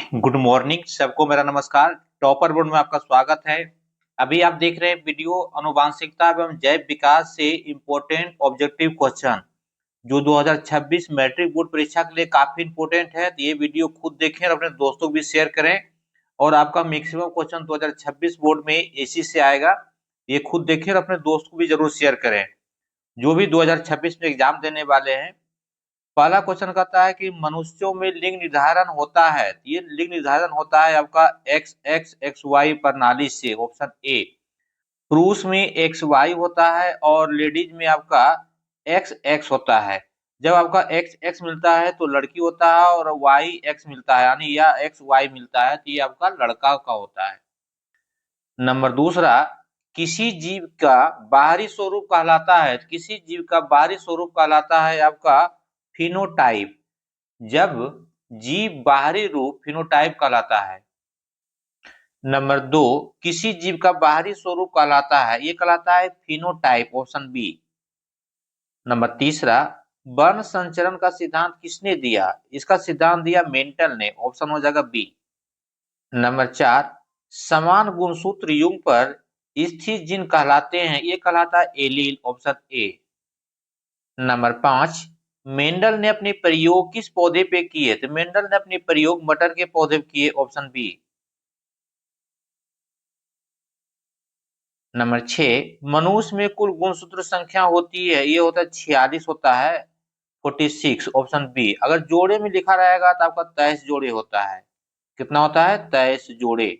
Good morning सबको, मेरा नमस्कार। टॉपर बोर्ड में आपका स्वागत है। अभी आप देख रहे हैं वीडियो अनुवांशिकता एवं जैव विकास से इम्पोर्टेंट ऑब्जेक्टिव क्वेश्चन, जो 2026 मैट्रिक बोर्ड परीक्षा के लिए काफी इम्पोर्टेंट है। तो ये वीडियो खुद देखें और अपने दोस्तों को भी शेयर करें। और आपका मैक्सिमम क्वेश्चन 2026 बोर्ड में इसी से आएगा। ये खुद देखें और अपने दोस्त को भी जरूर शेयर करें, जो भी 2026 में एग्जाम देने वाले हैं। पहला क्वेश्चन कहता है कि मनुष्यों में लिंग निर्धारण होता है। ये लिंग निर्धारण होता है आपका एक्स एक्स एक्स वाई प्रणाली से, ऑप्शन ए। पुरुष में एक्स वाई होता है और लेडीज में आपका एक्स एक्स होता है। जब आपका एक्स एक्स मिलता है तो लड़की होता है, और वाई एक्स मिलता है यानी या एक्स वाई मिलता है तो ये आपका लड़का का होता है। नंबर दूसरा, किसी जीव का बाहरी स्वरूप कहलाता है। किसी जीव का बाहरी स्वरूप कहलाता है आपका फिनोटाइप। जब जीव बाहरी रूप फिनोटाइप कहलाता है। नंबर दो, किसी जीव का बाहरी स्वरूप कहलाता है, ये कहलाता है फिनोटाइप, ऑप्शन बी। नंबर तीसरा, वर्ण संचरण का सिद्धांत किसने दिया? इसका सिद्धांत दिया मेंटल ने, ऑप्शन हो जाएगा बी। नंबर चार, समान गुणसूत्र युग्म पर स्थित जीन कहलाते हैं, ये कहलाता है एलील, ऑप्शन ए। नंबर पांच, मेंडल ने अपने प्रयोग किस पौधे पे किए? तो मेंडल ने अपने प्रयोग मटर के पौधे पे किए, ऑप्शन बी। नंबर 6, मनुष्य में कुल गुणसूत्र संख्या होती है, ये होता है 46 होता है, 46, ऑप्शन बी। अगर जोड़े में लिखा रहेगा तो आपका 23 जोड़े होता है। कितना होता है? 23 जोड़े।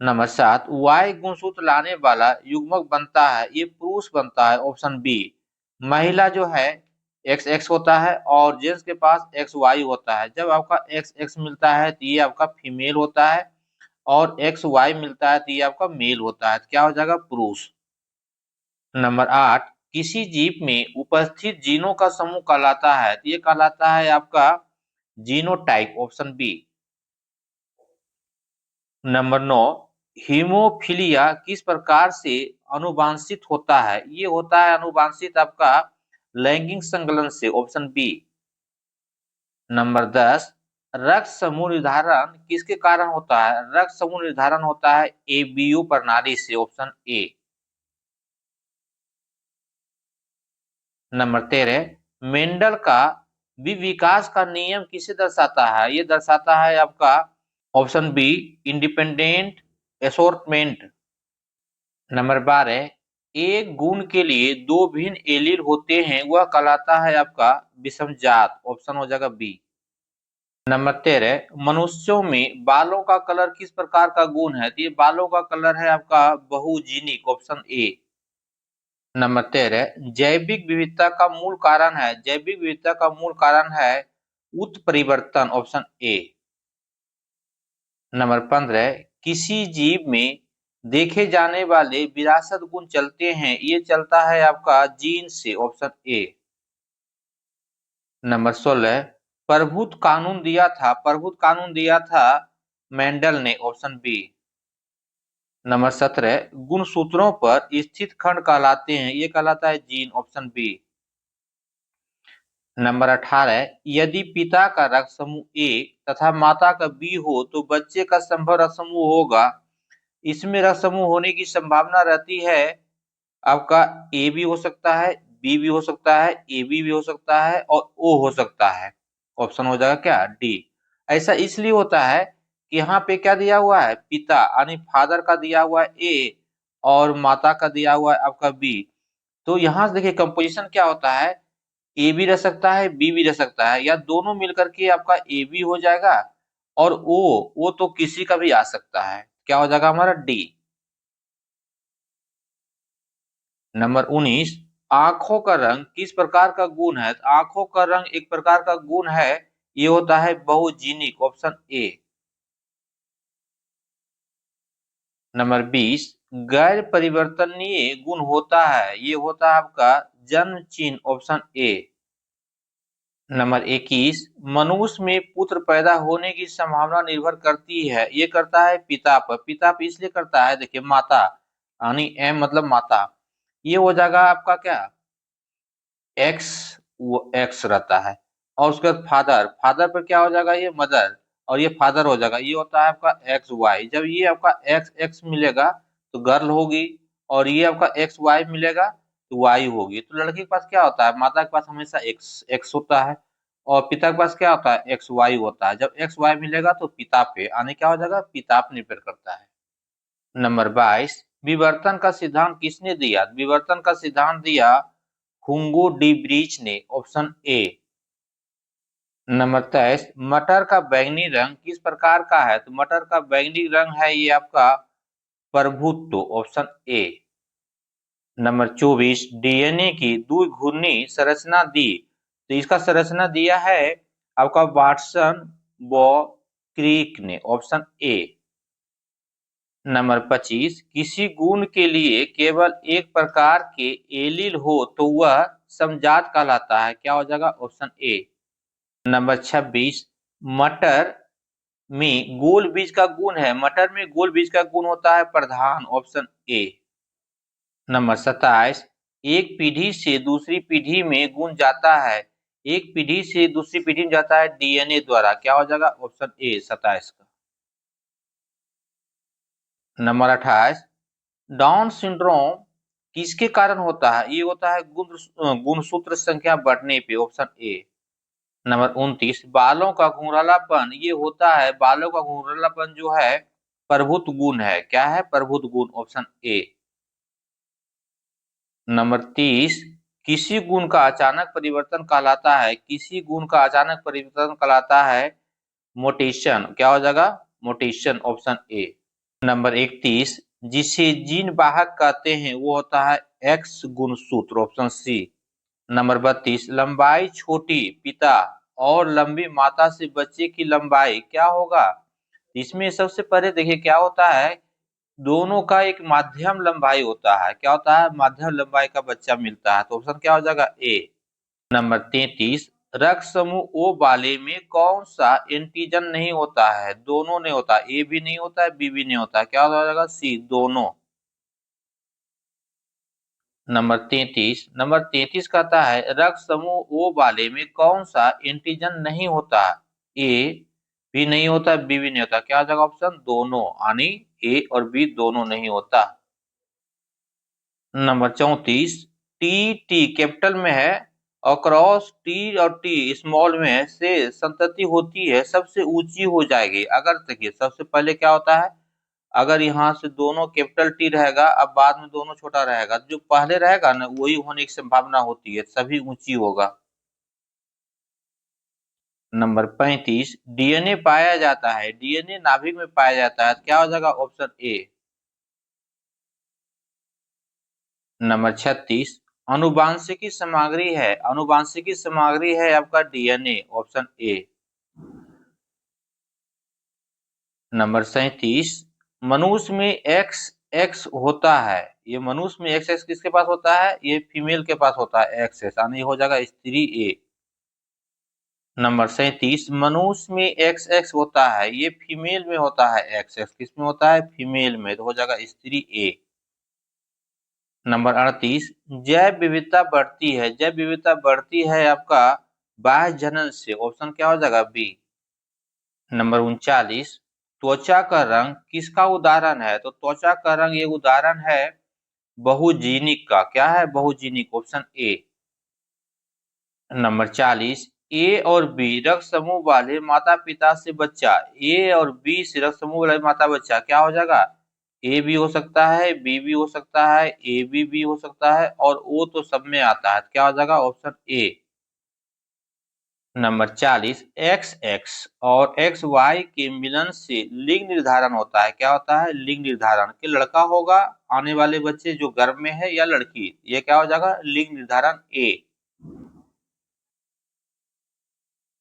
नंबर 7, वाई गुणसूत्र लाने वाला युग्मक बनता है, ये पुरुष बनता है, ऑप्शन बी। महिला जो है एक्स एक्स होता है और जेंट्स के पास एक्स वाई होता है। जब आपका एक्स एक्स मिलता है तो ये आपका फीमेल होता है, और एक्स वाई मिलता है तो ये आपका मेल होता है। तो क्या हो जाएगा? पुरुष। नंबर 8, किसी जीव में उपस्थित जीनों का समूह कहलाता है, तो ये कहलाता है आपका genotype, option B. Number 9, haemophilia किस प्रकार से अनुवांशित होता है? ये होता है अनुवांशित आपका लैंगिक संगलन से, ऑप्शन बी। नंबर 10, रक्त समूह निर्धारण किसके कारण होता है? रक्त समूह निर्धारण होता है एबीओ प्रणाली से, ऑप्शन ए। नंबर 13, मेंडल का विकास का नियम किसे दर्शाता है? ये दर्शाता है आपका option B, independent assortment. Number 12, एक गुण के लिए दो भिन्न एलील होते हैं, वह कहलाता है आपका विषमजात, ऑप्शन हो जाएगा बी। नंबर 13, मनुष्यों में बालों का कलर किस प्रकार का गुण है? तो ये बालों का कलर है आपका बहुजीनिक, ऑप्शन ए। नंबर 13, जैविक विविधता का मूल कारण है। जैविक विविधता का मूल कारण है उत्परिवर्तन, ऑप्शन ए। नंबर 15, किसी जीव में देखे जाने वाले विरासत गुण चलते हैं, ये चलता है आपका जीन से, ऑप्शन ए। नंबर 16, प्रभुत्व कानून दिया था। प्रभुत्व कानून दिया था मेंडल ने, ऑप्शन बी। नंबर 17, गुणसूत्रों पर स्थित खंड कहलाते हैं, ये कहलाता है जीन, ऑप्शन बी। नंबर 18, यदि पिता का रक्त समूह ए तथा माता का बी हो तो बच्चे का संभव रक्त समूह होगा। इसमें रक्त समूह होने की संभावना रहती है आपका ए भी हो सकता है, बी भी हो सकता है, ए बी भी हो सकता है, और ओ हो सकता है। ऑप्शन हो जाएगा क्या? डी। ऐसा इसलिए होता है कि यहाँ पे क्या दिया हुआ है? पिता यानी फादर का दिया हुआ है ए, और माता का दिया हुआ है आपका बी। तो यहाँ से देखिए कंपोजिशन क्या होता है, ए भी रह सकता है, बी भी रह सकता है, या दोनों मिलकर के आपका ए बी हो जाएगा, और ओ तो किसी का भी आ सकता है। क्या हो जाएगा हमारा? डी। नंबर 19, आंखों का रंग किस प्रकार का गुण है? तो आंखों का रंग एक प्रकार का गुण है, ये होता है बहुजीनिक, ऑप्शन ए। नंबर 20, गैर परिवर्तनीय गुण होता है, ये होता है आपका जन्म चिन्ह, ऑप्शन ए। नंबर 21, मनुष्य में पुत्र पैदा होने की संभावना निर्भर करती है, ये करता है पिता पर। पिता पर इसलिए करता है, देखिए माता यानी एम मतलब माता, ये हो जाएगा आपका क्या? एक्स, वो एक्स रहता है। और उसके बाद फादर, फादर पर क्या हो जाएगा? ये मदर, और ये फादर हो जाएगा, ये होता है आपका एक्स वाई। जब ये आपका एक्स एक्स मिलेगा तो गर्ल होगी, और ये आपका एक्स वाई मिलेगा तो वाई होगी। तो लड़की के पास क्या होता है, माता के पास हमेशा एक्स एक्स होता है, और पिता के पास क्या होता है, एक्स वाई होता है। जब एक्स वाई मिलेगा तो पिता पे आने क्या हो जाएगा, पिता पे निर्भर करता है। नंबर 22, विवर्तन का सिद्धांत किसने दिया? विवर्तन का सिद्धांत दिया हुंगो डी ब्रीच ने, ऑप्शन ए। नंबर 23, मटर का बैंगनी रंग किस प्रकार का है? तो मटर का बैंगनी रंग है ये आपका प्रभुत्व, ऑप्शन ए। नंबर 24, डीएनए की द्विघूर्णी संरचना दी, तो इसका संरचना दिया है आपका वाटसन व क्रिक ने, ऑप्शन ए। नंबर 25, किसी गुण के लिए केवल एक प्रकार के एलील हो तो वह समजात कहलाता है, क्या हो जाएगा, ऑप्शन ए। नंबर 26, मटर में गोल बीज का गुण है, मटर में गोल बीज का गुण होता है प्रधान, ऑप्शन ए। नंबर 27, एक पीढ़ी से दूसरी पीढ़ी में गुण जाता है, एक पीढ़ी से दूसरी पीढ़ी में जाता है डीएनए द्वारा, क्या हो जाएगा, ऑप्शन ए 27 का। नंबर 28, डाउन सिंड्रोम किसके कारण होता है? ये होता है गुणसूत्र संख्या बढ़ने पे, ऑप्शन ए। नंबर 29, बालों का घुंघरालापन ये होता है, बालों का घुंघरालापन जो है प्रभुत्व गुण है, क्या है, प्रभुत्व गुण, ऑप्शन ए। नंबर 30, किसी गुण का अचानक परिवर्तन कहलाता है, किसी गुण का अचानक परिवर्तन कहलाता है मोटेशन, क्या हो जाएगा, मोटेशन, ऑप्शन ए। नंबर 31, जिसे जीन वाहक कहते हैं वो होता है एक्स गुणसूत्र, ऑप्शन सी। नंबर 32, लंबाई छोटी पिता और लंबी माता से बच्चे की लंबाई क्या होगा? इसमें सबसे पहले देखिए क्या होता है, दोनों का एक माध्यम लंबाई होता है, क्या होता है, माध्यम लंबाई का बच्चा मिलता है, तो ऑप्शन क्या हो जाएगा, ए। नंबर 33, रक्त समूह ओ वाले में कौन सा एंटीजन नहीं होता है? दोनों नहीं होता, ए भी नहीं होता है, बी भी नहीं होता है, क्या हो जाएगा, सी, दोनों। नंबर 33 कहता है रक्त समूह ओ वाले में कौन सा एंटीजन नहीं होता? ए भी नहीं होता, बी भी नहीं होता, क्या हो जाएगा ऑप्शन, दोनों, यानी ए और बी दोनों नहीं होता। नंबर 34, टी टी कैपिटल में है और क्रॉस टी और टी स्मॉल में है से संतति होती है सबसे ऊंची हो जाएगी। अगर देखिए सबसे पहले क्या होता है, अगर यहाँ से दोनों कैपिटल टी रहेगा, अब बाद में दोनों छोटा रहेगा, जो पहले रहेगा ना वही होने की संभावना होती है, सभी ऊंची होगा। नंबर 35, डीएनए पाया जाता है, डीएनए नाभिक में पाया जाता है, क्या हो जाएगा ऑप्शन ए। नंबर 36, अनुवांशिकी सामग्री है, अनुवांशिकी सामग्री है आपका डीएनए, ऑप्शन ए। नंबर 37, मनुष्य में एक्स एक्स होता है, ये मनुष्य में एक्स एक्स किसके पास होता है, ये फीमेल के पास होता है एक्स एक्स, यानी हो जाएगा स्त्री ए। नंबर 37, मनुष्य में एक्स एक्स होता है, ये फीमेल में होता है एक्स एक्स, किस में होता है, फीमेल में, तो हो जाएगा स्त्री ए। नंबर 38, जैव विविधता बढ़ती है, जैव विविधता बढ़ती है आपका बाह्य जनन से, ऑप्शन क्या हो जाएगा, बी। नंबर 39, त्वचा का रंग किसका उदाहरण है? तो त्वचा का रंग ये उदाहरण है बहुजीनिक का, क्या है, बहुजीनिक, ऑप्शन ए। नंबर 40, ए और बी रक्त समूह वाले माता पिता से बच्चा, ए और बी से रक्त समूह वाले माता बच्चा, क्या हो जाएगा, ए भी हो सकता है, बी भी हो सकता है, ए बी भी हो सकता है, और ओ तो सब में आता है, क्या हो जाएगा option A. Number 40, x x और एक्स वाई के मिलन से लिंग निर्धारण होता है, क्या होता है, लिंग निर्धारण, कि लड़का होगा आने वाले बच्चे जो गर्भ में है या लड़की, ये क्या हो जाएगा, लिंग निर्धारण ए।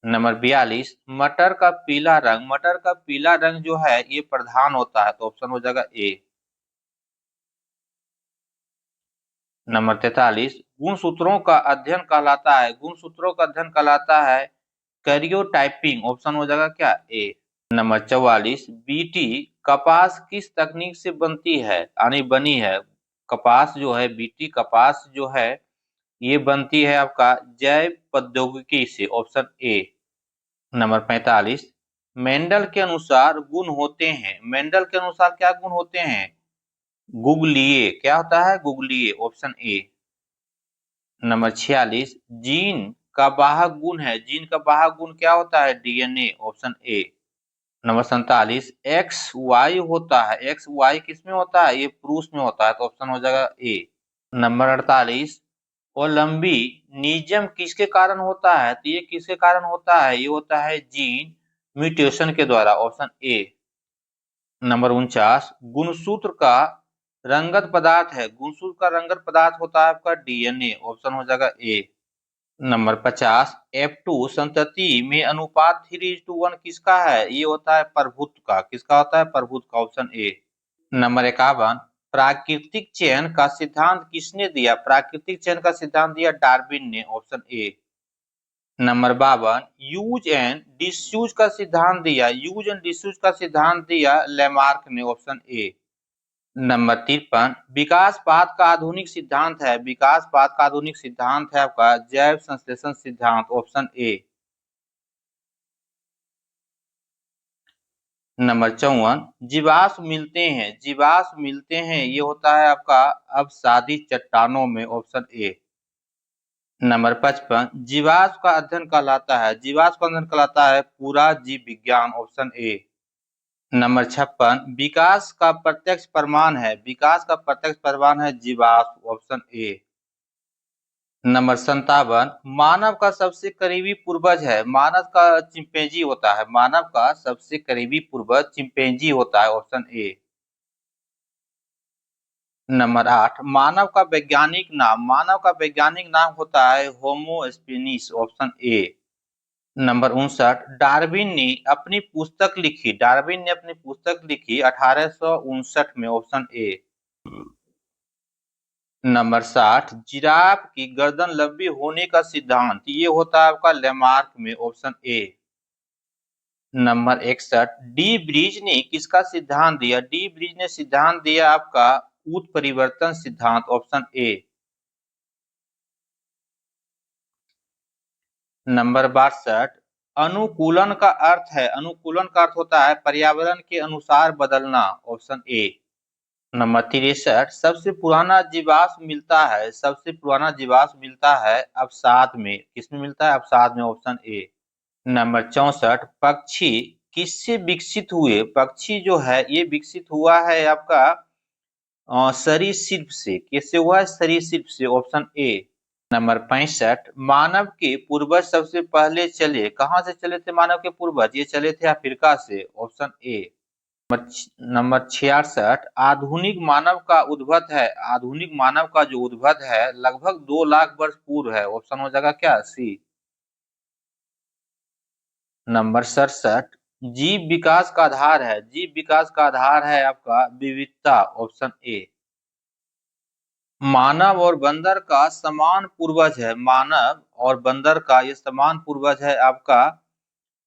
नंबर 42, मटर का पीला रंग, मटर का पीला रंग जो है ये प्रधान होता है, तो ऑप्शन हो जाएगा ए। नंबर 43, गुणसूत्रों का अध्ययन कहलाता है, गुणसूत्रों का अध्ययन कहलाता है कैरियोटाइपिंग, ऑप्शन हो जाएगा क्या, ए। नंबर 44, बीटी कपास किस तकनीक से बनती है, यानी बनी है, कपास जो है, बीटी कपास जो है ये बनती है आपका जैव प्रौद्योगिकी से, ऑप्शन ए। नंबर 45, मेंडल के अनुसार गुण होते हैं। मेंडल के अनुसार क्या गुण होते हैं? गुगलीय। क्या होता है? गुगलीय, ऑप्शन ए। नंबर 46, जीन का वाहक गुण है। जीन का वाहक गुण क्या होता है? DNA, option A. Number 47, X Y होता है। एक्स वाई किस में होता है? ये पुरुष में होता है, तो ऑप्शन हो जाएगा ए। नंबर 48, ओलंबी निजम किसके कारण होता है? तो ये किसके कारण होता है? ये होता है जीन म्यूटेशन के द्वारा, ऑप्शन ए। नंबर 49, गुणसूत्र का रंगत पदार्थ है। गुणसूत्र का रंगत पदार्थ होता है आपका डीएनए, ऑप्शन हो जाएगा ए। नंबर 50, F2 संतति में अनुपात 3:1 किसका है? ये होता है प्रभुत्व का। किसका होता है? प्रभुत्व का, ऑप्शन ए। नंबर 51, प्राकृतिक चयन का सिद्धांत किसने दिया? प्राकृतिक चयन का सिद्धांत दिया डार्विन ने, option A. Number 52, use and disuse का सिद्धांत दिया। यूज एंड डिसयूज का सिद्धांत दिया लेमार्क ने, ऑप्शन ए। नंबर 53, विकासवाद का आधुनिक सिद्धांत है। विकासवाद का आधुनिक सिद्धांत है आपका जैव संश्लेषण सिद्धांत, ऑप्शन ए। नंबर 54, जीवाश्म मिलते हैं। जीवाश्म मिलते हैं, ये होता है आपका अवसादी चट्टानों में, ऑप्शन ए। नंबर 55, जीवाश्म का अध्ययन कहलाता है। जीवाश्म का अध्ययन कहलाता है पूरा जीव विज्ञान, ऑप्शन ए। नंबर 56, विकास का प्रत्यक्ष प्रमाण है। विकास का प्रत्यक्ष प्रमाण है जीवाश्म, ऑप्शन ए। नंबर 57, मानव का सबसे करीबी पूर्वज है। मानव का चिंपैंजी होता है। मानव का सबसे करीबी पूर्वज चिंपैंजी होता है, ऑप्शन ए। नंबर 8, मानव का वैज्ञानिक नाम। मानव का वैज्ञानिक नाम होता है homo sapiens, option A. Number 59, Darwin ने अपनी पुस्तक लिखी। डार्विन ने अपनी पुस्तक लिखी 1859 में, ऑप्शन ए। नंबर 60, जिराफ की गर्दन लंबी होने का सिद्धांत, ये होता है आपका लेमार्क में, option A. Number 61, de Vries ने किसका सिद्धांत दिया? डी ब्रीज ने सिद्धांत दिया आपका उत्परिवर्तन सिद्धांत, ऑप्शन ए। नंबर 62, अनुकूलन का अर्थ है। अनुकूलन का अर्थ होता है पर्यावरण के अनुसार बदलना, ऑप्शन ए। नंबर 63, सबसे पुराना जीवाश्म मिलता है। सबसे पुराना जीवाश्म मिलता है अवसाद में। किसमें मिलता है? अवसाद में, ऑप्शन ए। नंबर 64, पक्षी किससे विकसित हुए? पक्षी जो है ये विकसित हुआ है आपका सरीसृप से। किससे हुआ है? सरीसृप से, ऑप्शन ए। नंबर 65, मानव के पूर्वज सबसे पहले चले। कहाँ से चले थे मानव के पूर्वज? ये चले थे अफ्रीका से, ऑप्शन ए। नंबर 66, आधुनिक मानव का उद्भव है। आधुनिक मानव का जो उद्भव है लगभग 2 लाख वर्ष पूर्व है, ऑप्शन हो जाएगा क्या? सी। नंबर 67, जीव विकास का आधार है। जीव विकास का आधार है आपका विविधता, ऑप्शन ए। मानव और बंदर का समान पूर्वज है। मानव और बंदर का ये समान पूर्वज है आपका,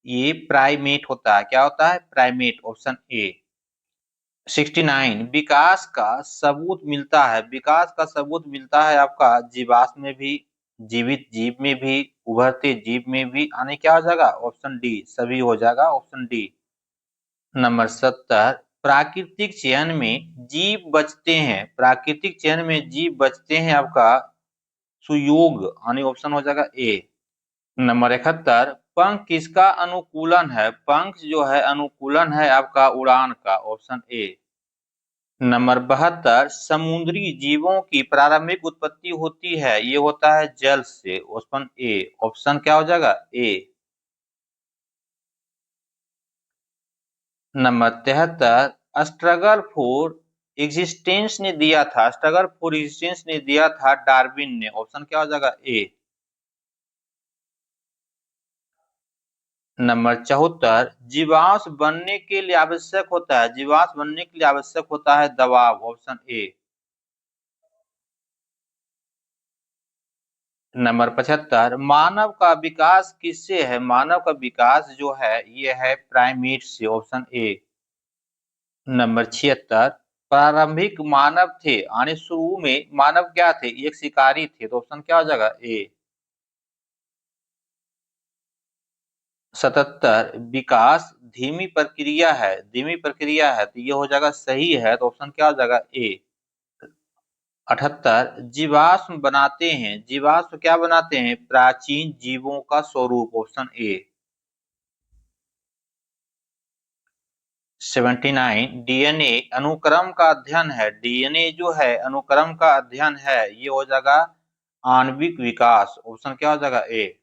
ये प्राइमेट होता है। क्या होता है? Primate, option A. 69, विकास का सबूत मिलता है। विकास का सबूत मिलता है आपका जीवाश्म में भी, जीवित जीव में भी, उभरते जीव में भी। आने क्या हो जाएगा? ऑप्शन डी, सभी हो जाएगा, ऑप्शन डी। नंबर 70, प्राकृतिक चयन में जीव बचते हैं। प्राकृतिक चयन में जीव बचते हैं आपका सुयोग, यानी ऑप्शन हो जाएगा ए। नंबर 71, पंख किसका अनुकूलन है? पंख जो है अनुकूलन है आपका उड़ान का, ऑप्शन ए। नंबर 72, समुद्री जीवों की प्रारंभिक उत्पत्ति होती है। ये होता है जल से, ऑप्शन ए। ऑप्शन क्या हो जाएगा? ए। नंबर 73, स्ट्रगल फॉर एग्जिस्टेंस ने दिया था। स्ट्रगल फॉर एग्जिस्टेंस ने दिया था डार्विन ने, ऑप्शन क्या हो जाएगा? ए। नंबर 74, जीवाश्म बनने के लिए आवश्यक होता है। जीवाश्म बनने के लिए आवश्यक होता है दबाव, ऑप्शन ए। नंबर 75, मानव का विकास किससे है? मानव का विकास जो है ये है प्राइमेट से, ऑप्शन ए। नंबर 76, प्रारंभिक मानव थे, यानी शुरू में मानव क्या थे? एक शिकारी थे, तो ऑप्शन क्या हो जाएगा? ए। 77 विकास धीमी प्रक्रिया है, धीमी प्रक्रिया है, तो ये हो जाएगा सही है, तो ऑप्शन क्या हो जाएगा ए। 78 जीवाश्म बनाते हैं, जीवाश्म क्या बनाते हैं, प्राचीन जीवों का स्वरूप, ऑप्शन ए। 79 डीएनए अनुक्रम का अध्ययन है, डीएनए जो है अनुक्रम का अध्ययन है, ये हो जाएगा आणविक विकास, ऑप्शन क्या हो जाएगा ए।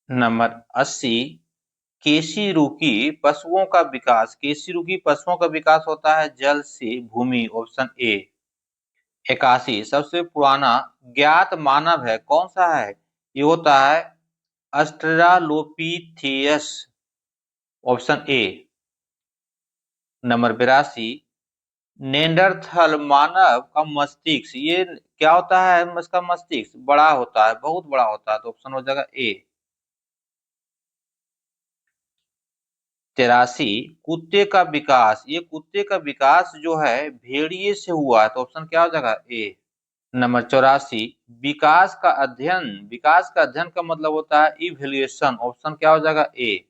नंबर 80 केशिरुकी पशुओं का विकास, केशिरुकी पशुओं का विकास होता है जल से भूमि, ऑप्शन ए। 81 सबसे पुराना ज्ञात मानव है, कौन सा है, ये होता है ऑस्ट्रेलोपिथेयस, ऑप्शन ए। नंबर 82 नेंडरथल मानव का मस्तिष्क, ये क्या होता है, इसका मस्तिष्क बड़ा होता है, बहुत बड़ा होता है, तो ऑप्शन हो जाएगा ए। 83 कुत्ते का विकास, ये कुत्ते का विकास जो है भेड़िए से हुआ है, तो ऑप्शन क्या हो जाएगा ए। नंबर 84 विकास का अध्ययन, विकास का अध्ययन का मतलब होता है इवैल्यूएशन, ऑप्शन क्या हो जाएगा ए।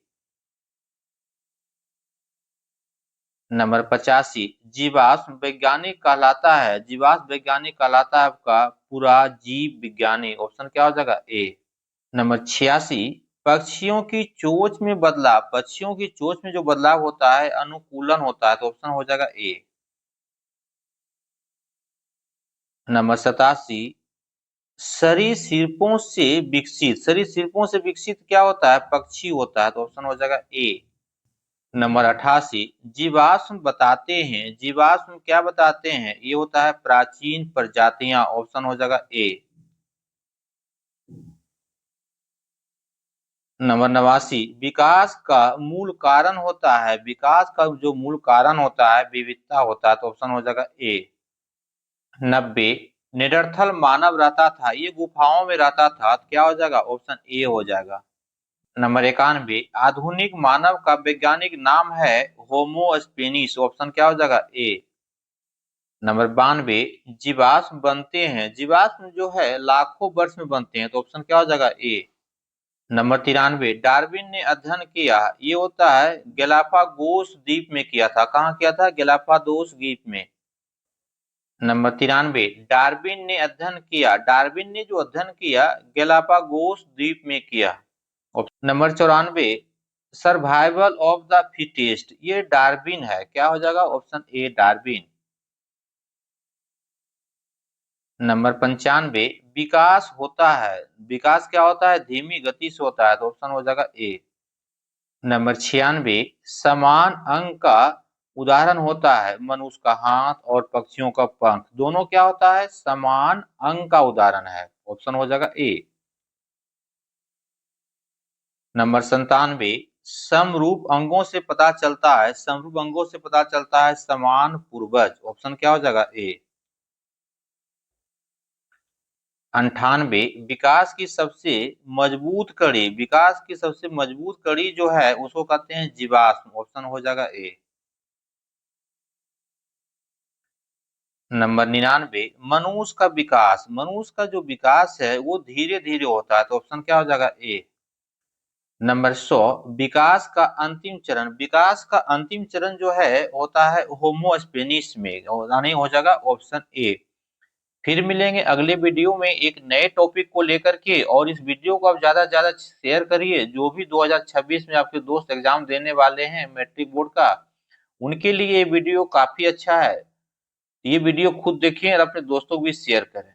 नंबर 85 जीवाश्म वैज्ञानिक कहलाता है, जीवाश्म वैज्ञानिक कहलाता है आपका पूरा जीव विज्ञानी, ऑप्शन क्या हो जाएगा ए। नंबर 86 पक्षियों की चोंच में बदलाव, पक्षियों की चोंच में जो बदलाव होता है अनुकूलन होता है, तो ऑप्शन हो जाएगा ए। नंबर 87 सरीसृपों से विकसित, सरीसृपों से विकसित क्या होता है, पक्षी होता है, तो ऑप्शन हो जाएगा ए। नंबर 88 जीवाश्म बताते हैं, जीवाश्म क्या बताते हैं, ये होता है प्राचीन प्रजातियां, ऑप्शन हो जाएगा ए। नंबर 89 विकास का मूल कारण होता है, विकास का जो मूल कारण होता है विविधता होता है, तो ऑप्शन हो जाएगा ए। 90 निडरथल मानव रहता था, ये गुफाओं में रहता था, तो क्या हो जाएगा, ऑप्शन ए हो जाएगा। नंबर 91 आधुनिक मानव का वैज्ञानिक नाम है होमो स्पेनिस, ऑप्शन क्या हो जाएगा ए। नंबर 92 जीवाश्म बनते हैं, जीवाश्म जो है लाखों वर्ष में बनते हैं, तो ऑप्शन क्या हो जाएगा ए। नंबर 93 डार्विन ने अध्ययन किया, ये होता है गैलापागोस द्वीप में किया था, कहाँ किया था, गैलापागोस द्वीप में। नंबर 93 डार्विन ने अध्ययन किया, डार्विन ने जो अध्ययन किया गैलापागोस द्वीप में किया। Number 94 survival of the fittest, ये डार्विन है, क्या हो जाएगा, ऑप्शन ए डार्विन। नंबर 95 विकास होता है, विकास क्या होता है, धीमी गति से होता है, तो ऑप्शन हो जाएगा ए। नंबर 96 समान अंग का उदाहरण होता है मनुष्य का हाथ और पक्षियों का पंख, दोनों क्या होता है, समान अंग का उदाहरण है, ऑप्शन हो जाएगा ए। नंबर 97 समरूप अंगों से पता चलता है, समरूप अंगों से पता चलता है समान पूर्वज, ऑप्शन क्या हो जाएगा ए। 98 विकास की सबसे मजबूत कड़ी, विकास की सबसे मजबूत कड़ी जो है उसको कहते हैं जीवाश्म, ऑप्शन हो जाएगा ए। नंबर 99 मनुष्य का विकास, मनुष्य का जो विकास है वो धीरे धीरे होता है, तो ऑप्शन क्या हो जाएगा ए। नंबर 100 विकास का अंतिम चरण, विकास का अंतिम चरण जो है होता है होमो स्पेनिस में, यानी हो जाएगा ऑप्शन ए। फिर मिलेंगे अगले वीडियो में एक नए टॉपिक को लेकर के, और इस वीडियो को आप ज्यादा से ज्यादा शेयर करिए, जो भी 2026 में आपके दोस्त एग्जाम देने वाले हैं मैट्रिक बोर्ड का, उनके लिए ये वीडियो काफी अच्छा है। ये वीडियो खुद देखें और अपने दोस्तों को भी शेयर करें।